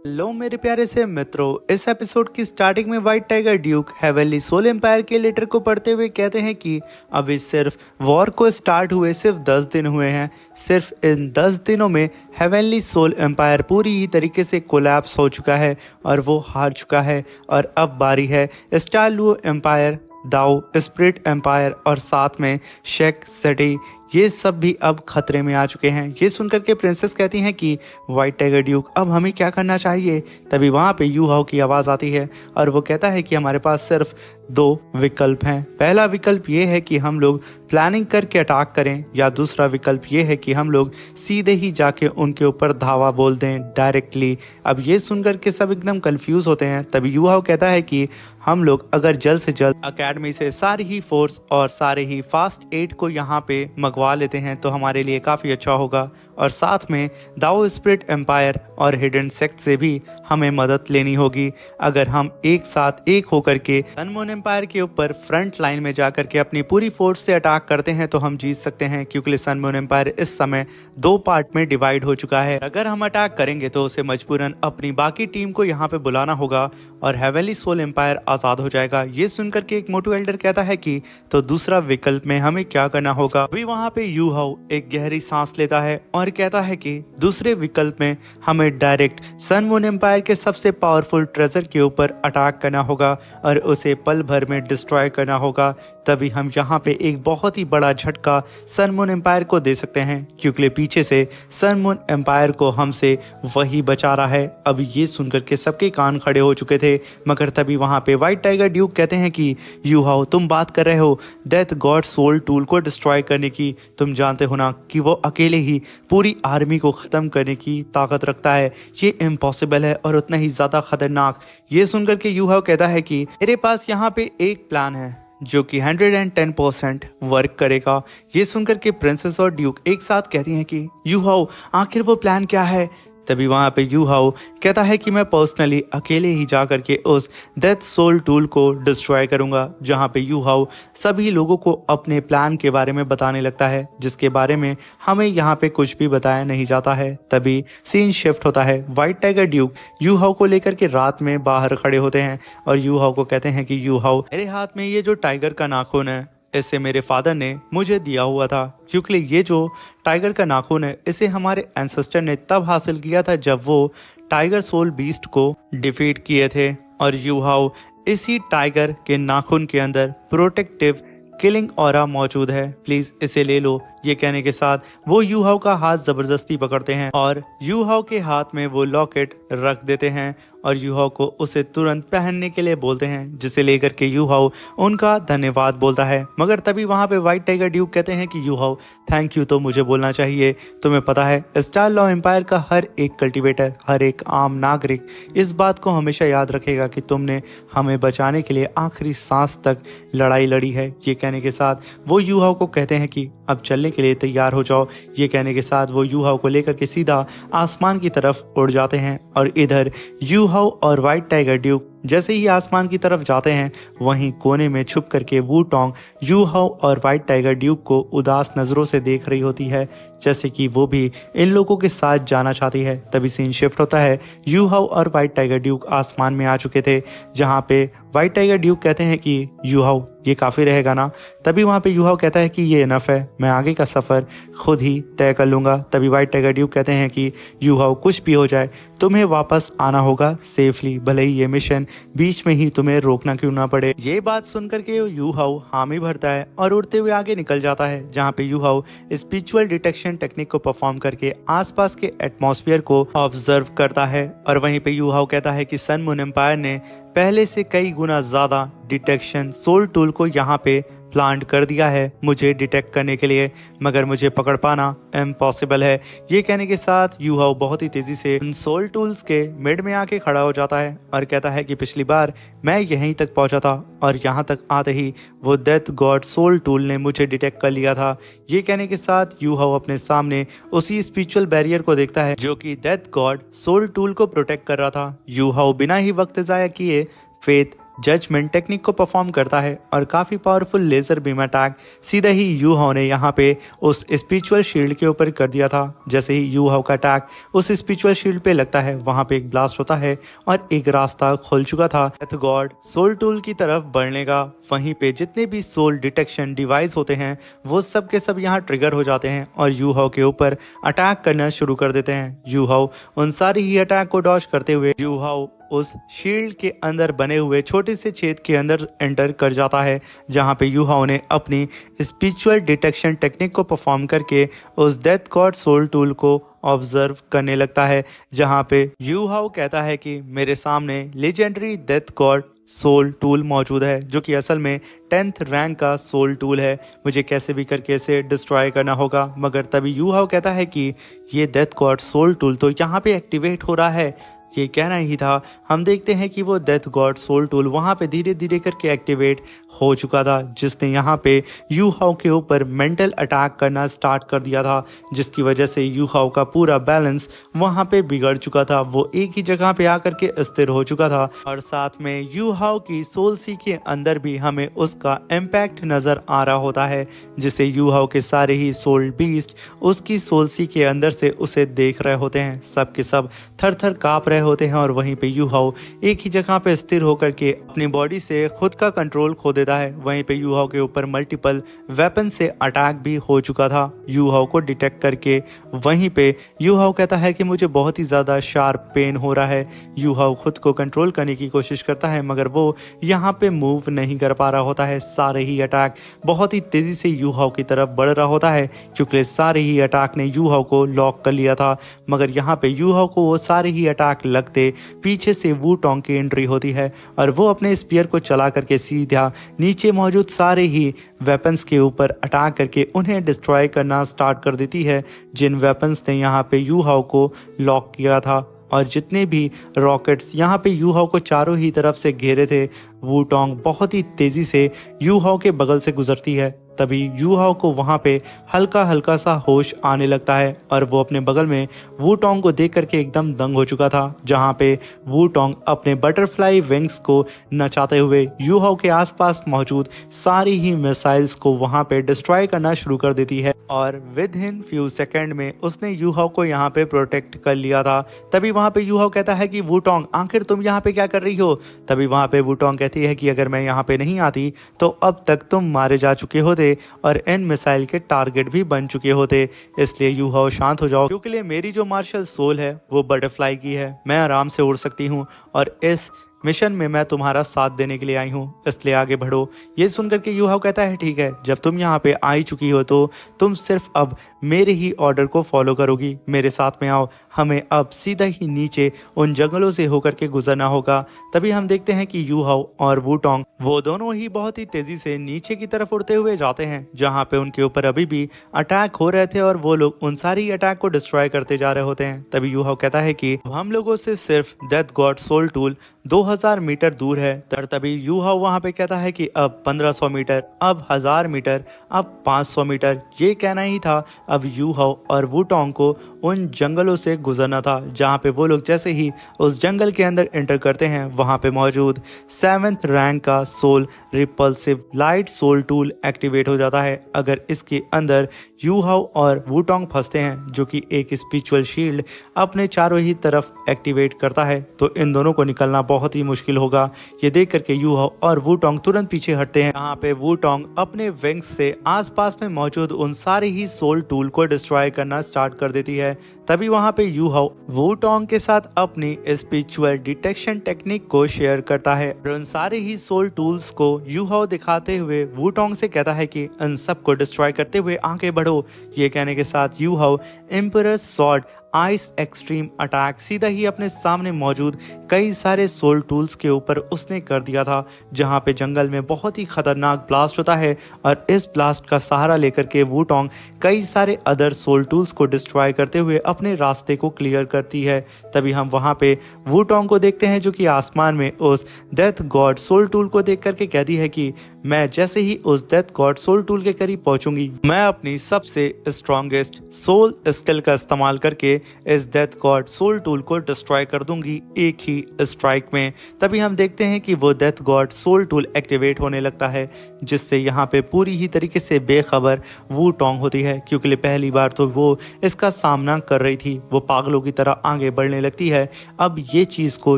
Hello मेरे प्यारे से मित्रों, इस एपिसोड की स्टार्टिंग में white tiger duke heavenly soul empire के लेटर को पढ़ते हुए कहते हैं कि अभी सिर्फ वॉर को स्टार्ट हुए सिर्फ 10 दिन हुए हैं। सिर्फ इन 10 दिनों में हेवनली सोल एम्पायर पूरी ही तरीके से कोलैप्स हो चुका है और वो हार चुका है। और अब बारी है स्टार लुओ एम्पायर, दाओ स्पिरिट एम्पायर और साथ में शेक सिटी, ये सब भी अब खतरे में आ चुके हैं। ये सुनकर के प्रिंसेस कहती हैं कि व्हाइट टाइगर ड्यूक अब हमें क्या करना चाहिए। तभी वहाँ पे यू हाउ की आवाज़ आती है और वो कहता है कि हमारे पास सिर्फ 2 विकल्प हैं। पहला विकल्प ये है कि हम लोग प्लानिंग करके अटैक करें, या दूसरा विकल्प ये है कि हम लोग सीधे ही जाके उनके ऊपर धावा बोल दें डायरेक्टली। अब ये सुनकर के सब एकदम कंफ्यूज होते हैं। तभी यू हाउ कहता है कि हम लोग अगर जल्द से जल्द अकेडमी से सारी ही फोर्स और सारे ही फास्ट एड को यहाँ पे मंगवा लेते हैं तो हमारे लिए काफ़ी अच्छा होगा। और साथ में दाओ स्पिरिट एम्पायर और हिडन सेक्ट से भी हमें मदद लेनी होगी। अगर हम एक साथ एक होकर के सन मून एम्पायर के ऊपर फ्रंट लाइन में जाकर के अपनी पूरी फोर्स से अटैक करते हैं तो हम जीत सकते हैं, क्योंकि सन मून एम्पायर इस समय 2 पार्ट में डिवाइड हो चुका है। अगर हम अटैक करेंगे तो उसे मजबूरन अपनी बाकी टीम को यहाँ पे बुलाना होगा और हेवनली सोल एम्पायर आज़ाद हो जाएगा। ये सुनकर के एक मोटू एल्डर कहता है कि तो दूसरा विकल्प में हमें क्या करना होगा। अभी वहाँ पे यू हाउ एक गहरी सांस लेता है और कहता है कि दूसरे विकल्प में हमें डायरेक्ट सन मून एम्पायर के सबसे पावरफुल ट्रेजर के ऊपर अटैक करना होगा और उसे पल भर में डिस्ट्रॉय करना होगा। तभी हम यहाँ पे एक बहुत ही बड़ा झटका सन मून एम्पायर को दे सकते हैं, क्योंकि पीछे से सन मून एम्पायर को हमसे वही बचा रहा है। अब ये सुनकर के सबके कान खड़े हो चुके थे, मगर तभी वहाँ पे व्हाइट टाइगर ड्यूक कहते हैं कि यू हाउ तुम बात कर रहे हो डेथ गॉड सोल टूल को डिस्ट्रॉय करने की। तुम जानते हो ना कि वो अकेले ही पूरी आर्मी को ख़त्म करने की ताकत रखता है। ये इम्पॉसिबल है और उतना ही ज़्यादा खतरनाक। ये सुनकर के यू हाउ कहता है कि मेरे पास यहाँ पे एक प्लान है जो कि 110% वर्क करेगा। ये सुनकर के प्रिंसेस और ड्यूक एक साथ कहती हैं कि यू हाउ आखिर वो प्लान क्या है। तभी वहाँ पे यू हाउ कहता है कि मैं पर्सनली अकेले ही जा करके उस डेथ सोल टूल को डिस्ट्रॉय करूंगा। जहाँ पे यू हाउ सभी लोगों को अपने प्लान के बारे में बताने लगता है, जिसके बारे में हमें यहाँ पे कुछ भी बताया नहीं जाता है। तभी सीन शिफ्ट होता है। White tiger Duke you how को लेकर के रात में बाहर खड़े होते हैं और यू हाउ को कहते हैं कि यू हाउ मेरे हाथ में ये जो टाइगर का नाखून है इसे मेरे फादर ने मुझे दिया हुआ था, क्योंकि ये जो टाइगर का नाखून है इसे हमारे एंसेस्टर ने तब हासिल किया था जब वो टाइगर सोल बीस्ट को डिफीट किए थे। और यू हाउ इसी टाइगर के नाखून के अंदर प्रोटेक्टिव किलिंग ऑरा मौजूद है, प्लीज इसे ले लो। ये कहने के साथ वो यू हाउ का हाथ जबरदस्ती पकड़ते हैं और यू हाउ के हाथ में वो लॉकेट रख देते हैं और यू हाउ को उसे तुरंत पहनने के लिए बोलते हैं, जिसे लेकर के यू हाउ उनका धन्यवाद बोलता है। मगर तभी वहाँ पे व्हाइट टाइगर ड्यूक कहते हैं कि यू हाउ थैंक यू तो मुझे बोलना चाहिए। तुम्हें पता है स्टार लॉ एम्पायर का हर एक कल्टिवेटर, हर एक आम नागरिक इस बात को हमेशा याद रखेगा कि तुमने हमें बचाने के लिए आखिरी सांस तक लड़ाई लड़ी है। ये कहने के साथ वो यू हाउ को कहते हैं कि अब चलने के लिए तैयार हो जाओ। ये कहने के साथ वो यू हाउ को लेकर के सीधा आसमान की तरफ उड़ जाते हैं और इधर यू हाउ और व्हाइट टाइगर ड्यूक जैसे ही आसमान की तरफ जाते हैं वहीं कोने में छुप करके वू टोंग यू हाउ और व्हाइट टाइगर ड्यूक को उदास नज़रों से देख रही होती है, जैसे कि वो भी इन लोगों के साथ जाना चाहती है। तभी सीन शिफ्ट होता है। यू हाउ और व्हाइट टाइगर ड्यूक आसमान में आ चुके थे, जहाँ पे व्हाइट टाइगर ड्यूक कहते हैं कि यू हाउ ये काफ़ी रहेगा ना। तभी वहाँ पे यू हाउ कहता है कि ये इनफ है, मैं आगे का सफ़र खुद ही तय कर लूँगा। तभी व्हाइट टाइगर ड्यूक कहते हैं कि यू हाउ कुछ भी हो जाए तुम्हें वापस आना होगा सेफली, भले ही ये मिशन बीच में ही तुम्हें रोकना क्यों ना पड़े। ये बात सुनकर के यू हाउ हामी भरता है और उड़ते हुए आगे निकल जाता है, जहाँ पे you how spiritual detection technique को परफॉर्म करके आसपास के एटमॉस्फेयर को ऑब्जर्व करता है। और वहीं पे यू हाउ कहता है कि सन मून एम्पायर ने पहले से कई गुना ज़्यादा डिटेक्शन सोल टूल को यहाँ पे प्लांट कर दिया है मुझे डिटेक्ट करने के लिए, मगर मुझे पकड़ पाना इम्पॉसिबल है। ये कहने के साथ यू हाउ बहुत ही तेजी से उन सोल टूल्स के मिड में आके खड़ा हो जाता है और कहता है कि पिछली बार मैं यहीं तक पहुंचा था और यहाँ तक आते ही वो डेथ गॉड सोल टूल ने मुझे डिटेक्ट कर लिया था। ये कहने के साथ यू हाउ अपने सामने उसी स्पिरिचुअल बैरियर को देखता है जो कि डेथ गॉड सोल टूल को प्रोटेक्ट कर रहा था। यू हाउ बिना ही वक्त ज़ाया किए फेथ जजमेंट टेक्निक को परफॉर्म करता है और काफ़ी पावरफुल लेज़र बीम अटैक सीधा ही यू हाओ ने यहाँ पे उस स्पिरिचुअल शील्ड के ऊपर कर दिया था। जैसे ही यू हाओ का अटैक उस स्पिरिचुअल शील्ड पे लगता है वहाँ पे एक ब्लास्ट होता है और एक रास्ता खुल चुका था डेथ गॉड सोल टूल की तरफ बढ़ने का। वहीं पे जितने भी सोल डिटेक्शन डिवाइस होते हैं वो सब के सब यहाँ ट्रिगर हो जाते हैं और यू हाओ के ऊपर अटैक करना शुरू कर देते हैं। यू हाओ उन सारी ही अटैक को डॉज करते हुए यू हाओ उस शील्ड के अंदर बने हुए छोटे से छेद के अंदर एंटर कर जाता है, जहां पे यू हाओ ने अपनी स्पिरिचुअल डिटेक्शन टेक्निक को परफॉर्म करके उस डेथ गॉड सोल टूल को ऑब्जर्व करने लगता है। जहां पे यू हाओ कहता है कि मेरे सामने legendary death god soul tool मौजूद है जो कि असल में 10th रैंक का सोल टूल है, मुझे कैसे भी करके इसे डिस्ट्रॉय करना होगा। मगर तभी यू हाओ कहता है कि ये डेथ गॉड सोल टूल तो यहाँ पे एक्टिवेट हो रहा है। ये कहना ही था। हम देखते हैं कि वो डेथ गॉड सोल टूल वहाँ पे धीरे धीरे करके एक्टिवेट हो चुका था, जिसने यहाँ पे यू हाओ के ऊपर मेंटल अटैक करना स्टार्ट कर दिया था, जिसकी वजह से यू हाओ का पूरा बैलेंस वहाँ पे बिगड़ चुका था। वो एक ही जगह पे आकर के स्थिर हो चुका था और साथ में यू हाओ की सोल सी के अंदर भी हमें उसका इम्पैक्ट नजर आ रहा होता है, जिसे यू हाओ के सारे ही सोल बीस्ट उसकी सोल सी के अंदर से उसे देख रहे होते हैं। सब के सब थर थर काँप रहे होते हैं और वहीं पे यू हाओ एक ही जगह पे स्थिर होकर के अपनी बॉडी से खुद का कंट्रोल खो देता है। वहीं पे यू हाओ के ऊपर मल्टीपल वेपन से अटैक भी हो चुका था यू हाओ को डिटेक्ट करके। वहीं पे यू हाओ कहता है कि मुझे बहुत ही ज्यादा शार्प पेन हो रहा है। यू हाओ खुद को कंट्रोल करने की कोशिश करता है मगर वो यहाँ पे मूव नहीं कर पा रहा होता है। सारे ही अटैक बहुत ही तेजी से यू हाओ की तरफ बढ़ रहा होता है क्योंकि सारे ही अटैक ने यू हाओ को लॉक कर लिया था। मगर यहाँ पे यू हाओ को वो सारे ही अटैक लगते पीछे से वू टोंग की एंट्री होती है और वो अपने स्पीयर को चला करके सीधा नीचे मौजूद सारे ही वेपन्स के ऊपर अटैक करके उन्हें डिस्ट्रॉय करना स्टार्ट कर देती है, जिन वेपन्स ने यहाँ पे यू हाओ को लॉक किया था। और जितने भी रॉकेट्स यहाँ पे यू हाओ को चारों ही तरफ से घेरे थे, वू टोंग बहुत ही तेजी से यू हाओ के बगल से गुजरती है। तभी यू हाओ को वहाँ पे हल्का हल्का सा होश आने लगता है और वो अपने बगल में वू टोंग को देख करके एकदम दंग हो चुका था, जहाँ पे वू टोंग अपने बटरफ्लाई विंग्स को नचाते हुए यू हाओ के आसपास मौजूद सारी ही मिसाइल्स को वहाँ पे डिस्ट्रॉय करना शुरू कर देती है और विद इन फ्यू सेकेंड में उसने यू हाओ को यहाँ पे प्रोटेक्ट कर लिया था। तभी वहाँ पे यू हाओ कहता है कि वू टोंग आखिर तुम यहाँ पे क्या कर रही हो। तभी वहाँ पे वू टोंग कहती है कि अगर मैं यहाँ पे नहीं आती तो अब तक तुम मारे जा चुके होते और इन मिसाइल के टारगेट भी बन चुके होते। इसलिए यू हाओ शांत हो जाओ, क्योंकि मेरी जो मार्शल सोल है वो बटरफ्लाई की है, मैं आराम से उड़ सकती हूँ और इस मिशन में मैं तुम्हारा साथ देने के लिए आई हूँ, इसलिए आगे बढ़ो। ये सुनकर के यू हाओ कहता है ठीक है, जब तुम यहाँ पे आई चुकी हो तो तुम सिर्फ अब मेरे ही ऑर्डर को फॉलो करोगी, मेरे साथ में आओ, हमें अब सीधा ही नीचे उन जंगलों से होकर के गुजरना होगा। तभी हम देखते हैं कि यू हाओ और वू टोंग वो दोनों ही बहुत ही तेजी से नीचे की तरफ उड़ते हुए जाते हैं, जहाँ पे उनके ऊपर अभी भी अटैक हो रहे थे और वो लोग उन सारी अटैक को डिस्ट्रॉय करते जा रहे होते हैं। तभी यू हाओ कहता है कि हम लोगों से सिर्फ death god soul tool 2000 metre दूर है। तभी यू हाओ वहाँ पे कहता है कि अब 1500 मीटर, अब 1000 मीटर, अब 500 मीटर। ये कहना ही था अब यू हाओ और वू टोंग को उन जंगलों से गुजरना था, जहाँ पे वो लोग जैसे ही उस जंगल के अंदर एंटर करते हैं वहाँ पे मौजूद 7th रैंक का soul repulsive light soul tool activate हो जाता है। अगर इसके अंदर यू हाओ और वू टोंग फंसते हैं, जो कि एक स्पिरिचुअल शील्ड अपने चारों ही तरफ एक्टिवेट करता है, तो इन दोनों को निकलना बहुत ही मुश्किल होगा। ये देख करके यू हाओ और वू टोंग तुरंत पीछे हटते हैं। यहाँ पे वू टोंग अपने विंग्स से आसपास में मौजूद उन सारे ही सोल टूल को डिस्ट्रॉय करना स्टार्ट कर देती है। तभी वहाँ पे यू हाओ वू टोंग के साथ अपनी स्पिरिचुअल डिटेक्शन टेक्निक को शेयर करता है और उन सारे ही सोल टूल्स को यू हाओ दिखाते हुए वू टोंग से कहता है कि इन सब को डिस्ट्रॉय करते हुए आगे बढ़ो। ये कहने के साथ यू हाओ emperors sword ice extreme attack सीधा ही अपने सामने मौजूद कई सारे सोल टूल्स के ऊपर उसने कर दिया था, जहां पे जंगल में बहुत ही खतरनाक ब्लास्ट होता है और इस ब्लास्ट का सहारा लेकर के वू टोंग कई सारे अदर सोल टूल्स को डिस्ट्रॉय करते हुए अपने रास्ते को क्लियर करती है। तभी हम वहां पे वू टोंग को देखते हैं, जो कि आसमान में उस डेथ गॉड सोल टूल को देख करके कहती है कि मैं जैसे ही उस डेथ गॉड सोल टूल के करीब पहुंचूंगी, मैं अपनी सबसे स्ट्रॉन्गेस्ट सोल स्किल का इस्तेमाल करके इस डेथ गॉड सोल टूल को डिस्ट्रॉय कर दूंगी एक ही स्ट्राइक में। तभी हम देखते हैं कि वो death god soul tool activate होने लगता है, जिससे यहाँ पे पूरी ही तरीके से बेखबर वू टोंग होती है, क्योंकि पहली बार तो वो इसका सामना कर रही थी। वो पागलों की तरह आगे बढ़ने लगती है। अब ये चीज को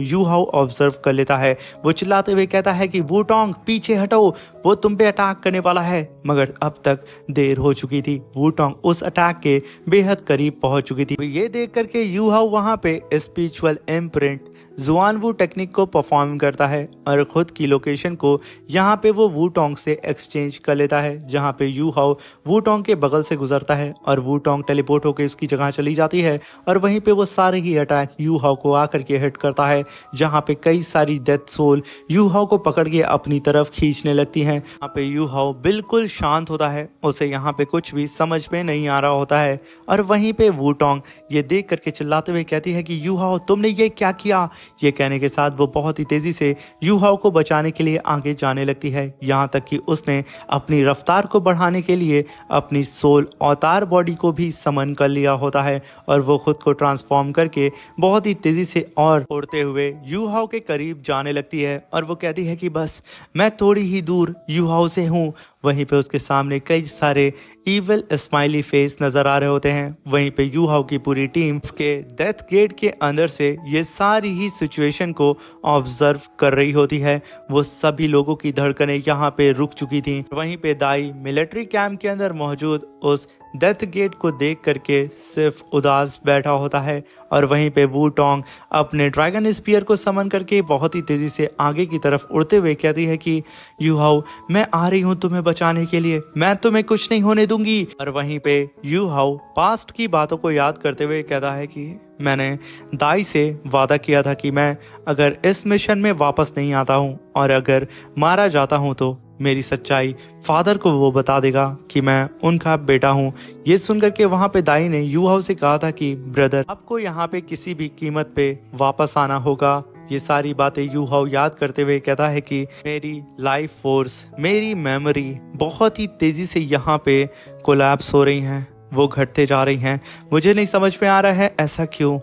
यू हाउ ऑब्जर्व कर लेता है। वो चिल्लाते हुए कहता है कि वू टोंग पीछे हटो, वो तुम पे अटैक करने वाला है। मगर अब तक देर हो चुकी थी। वू टोंग उस अटैक के बेहद करीब पहुंच चुकी थी। ये देख करके यू हाउ वहां पे स्पिरिचुअल इम्प्रिंट जुआन वू टेक्निक को परफॉर्म करता है और खुद की लोकेशन को यहाँ पे वो वू टोंग से एक्सचेंज कर लेता है, जहाँ पे यू हाउ वू टोंग के बगल से गुजरता है और वू टोंग टेलीपोर्ट होकर उसकी जगह चली जाती है। और वहीं पे वो सारे ही अटैक यू हाउ को आकर के हिट करता है, जहाँ पे कई सारी डेथ सोल यू हाउ को पकड़ के अपनी तरफ खींचने लगती हैं। यहाँ पे यू हाउ बिल्कुल शांत होता है, उसे यहाँ पे कुछ भी समझ में नहीं आ रहा होता है। और वहीं पे वू टोंग ये देख करके चिल्लाते हुए कहती है कि यू हाउ तुमने ये क्या किया। ये कहने के साथ वो बहुत ही तेजी से यू हाउ को बचाने के लिए आगे जाने लगती है, यहाँ तक कि उसने अपनी रफ्तार को बढ़ाने के लिए अपनी सोल अवतार बॉडी को भी समन कर लिया होता है और वो खुद को ट्रांसफॉर्म करके बहुत ही तेजी से और उड़ते हुए यू हाउ के करीब जाने लगती है। और वो कहती है कि बस मैं थोड़ी ही दूर यू हाउ से हूँ। वहीं पे उसके सामने कई सारे इविल स्माइली फेस नजर आ रहे होते हैं। वहीं पे यू हाउ की पूरी टीम उसके डेथ गेट के अंदर से ये सारी ही सिचुएशन को ऑब्जर्व कर रही होती है। वो सभी लोगों की धड़कनें यहाँ पे रुक चुकी थी। वहीं पे दाई मिलिट्री कैंप के अंदर मौजूद उस डेथ गेट को देख करके सिर्फ उदास बैठा होता है। और वहीं पे वू टोंग अपने ड्रैगन स्पीयर को समन करके बहुत ही तेजी से आगे की तरफ उड़ते हुए कहती है कि यू हाउ मैं आ रही हूँ तुम्हें बचाने के लिए, मैं तुम्हें कुछ नहीं होने दूंगी। और वहीं पे यू हाउ पास्ट की बातों को याद करते हुए कहता है कि मैंने दाई से वादा किया था कि मैं अगर इस मिशन में वापस नहीं आता हूँ और अगर मारा जाता हूँ तो मेरी सच्चाई फादर को वो बता देगा कि मैं उनका बेटा हूँ। ये सुनकर के वहाँ पे दाई ने यू हाउ से कहा था कि ब्रदर आपको यहाँ पे किसी भी कीमत पे वापस आना होगा। ये सारी बातें यू हाउ याद करते हुए कहता है कि मेरी लाइफ फोर्स, मेरी मेमोरी बहुत ही तेजी से यहाँ पे कोलैप्स हो रही हैं, वो घटते जा रही हैं। मुझे नहीं समझ में आ रहा है ऐसा क्यों।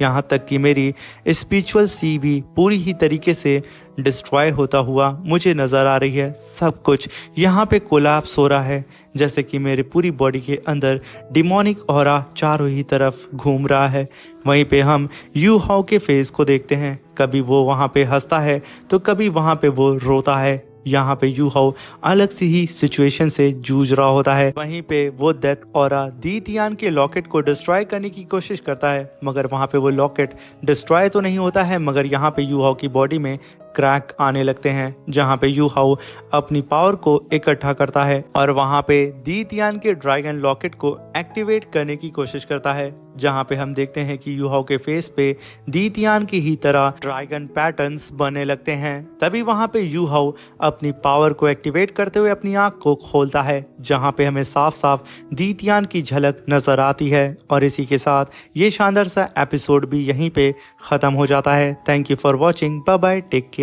यहाँ तक कि मेरी स्पिरिचुअल सी भी पूरी ही तरीके से डिस्ट्रॉय होता हुआ मुझे नज़र आ रही है। सब कुछ यहाँ पे कोलैप्स हो रहा है, जैसे कि मेरे पूरी बॉडी के अंदर डिमोनिक ऑरा चारों ही तरफ घूम रहा है। वहीं पे हम यू हाउ के फेस को देखते हैं, कभी वो वहाँ पे हंसता है तो कभी वहाँ पे वो रोता है। यहाँ पे यू हाउ अलग सी ही सिचुएशन से जूझ रहा होता है। वहीं पे वो डेथ ऑरा दी तियान के लॉकेट को डिस्ट्रॉय करने की कोशिश करता है, मगर वहाँ पे वो लॉकेट डिस्ट्रॉय तो नहीं होता है, मगर यहाँ पे यू हाउ की बॉडी में क्रैक आने लगते हैं, जहाँ पे यू हाउ अपनी पावर को इकट्ठा करता है और वहाँ पे दी तियान के ड्रैगन लॉकेट को एक्टिवेट करने की कोशिश करता है, जहाँ पे हम देखते हैं कि यू हाउ के फेस पे दी तियान की ही तरह ड्रैगन पैटर्न्स बनने लगते हैं। तभी वहाँ पे यू हाउ अपनी पावर को एक्टिवेट करते हुए अपनी आंख को खोलता है, जहाँ पे हमें साफ साफ दी तियान की झलक नजर आती है। और इसी के साथ ये शानदार सा एपिसोड भी यहीं पे खत्म हो जाता है। Thank you for watching, bye bye, take care.